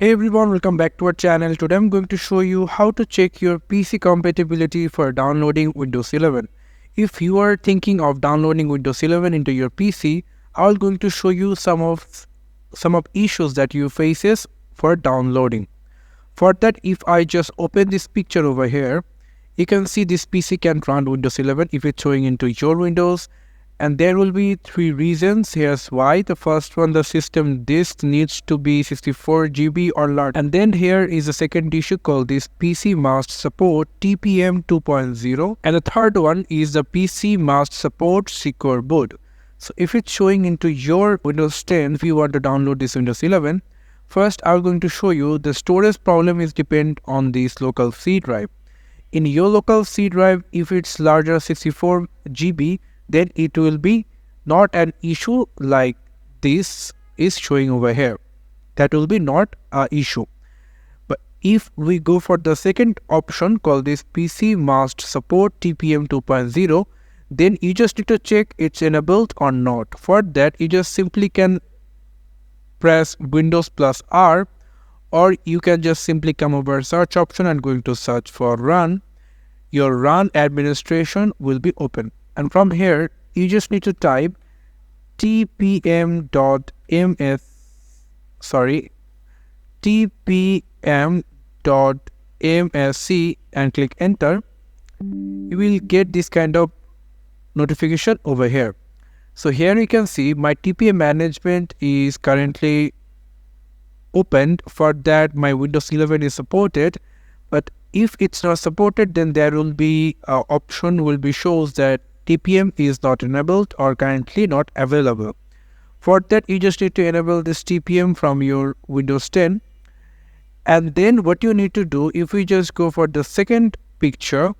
Hey everyone, welcome back to our channel. Today I'm going to show you how to check your PC compatibility for downloading Windows 11. If you are thinking of downloading Windows 11 into your PC, I'm going to show you some of issues that you faces for downloading. For that, if I just open this picture over here, you can see this PC can run Windows 11 if it's showing into your Windows. And there will be three reasons. Here's why. The first one, the system disk needs to be 64 GB or larger. And then here is a second issue called this PC must support TPM 2.0. And the third one is the PC must support Secure Boot. So if it's showing into your Windows 10, if you want to download this Windows 11, first I'm going to show you the storage problem is depend on this local C drive. In your local C drive, if it's larger 64 GB, then it will be not an issue like this is showing over here. That will be not an issue. But if we go for the second option called this PC must support TPM 2.0, then you just need to check it's enabled or not. For that, you just simply can press Windows plus R, or you can just simply come over search option and going to search for run. Your run administration will be open. And from here, you just need to type tpm.msc and click enter. You will get this kind of notification over here. So here you can see my TPM management is currently opened. For that, my Windows 11 is supported. But if it's not supported, then there will be option will be shows that TPM is not enabled or currently not available. For that, you just need to enable this TPM from your Windows 10. And then what you need to do, if we just go for the second picture,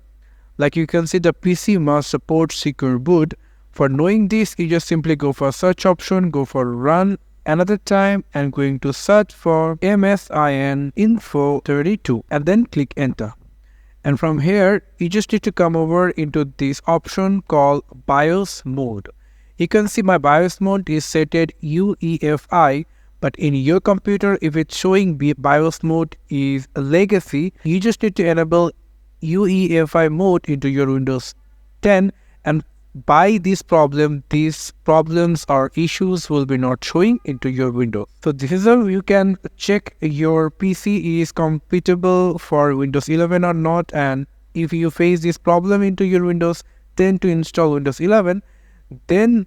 like you can see the PC must support Secure Boot. For knowing this, you just simply go for search option, go for run another time and going to search for MSIN info 32 and then click enter. And from here, you just need to come over into this option called BIOS mode. You can see my BIOS mode is set at UEFI, but in your computer, if it's showing BIOS mode is a legacy, you just need to enable UEFI mode into your Windows 10, and by this problem, these problems or issues will be not showing into your Windows. So this is how you can check your PC is compatible for Windows 11 or not. And if you face this problem into your Windows 10 to install Windows 11, then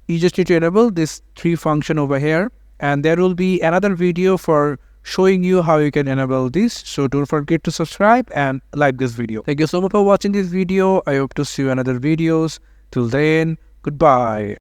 you just need to enable this three function over here. And there will be another video for showing you how you can enable this. So don't forget to subscribe and like this video. Thank you so much for watching this video. I hope to see you in other videos. Till then, goodbye.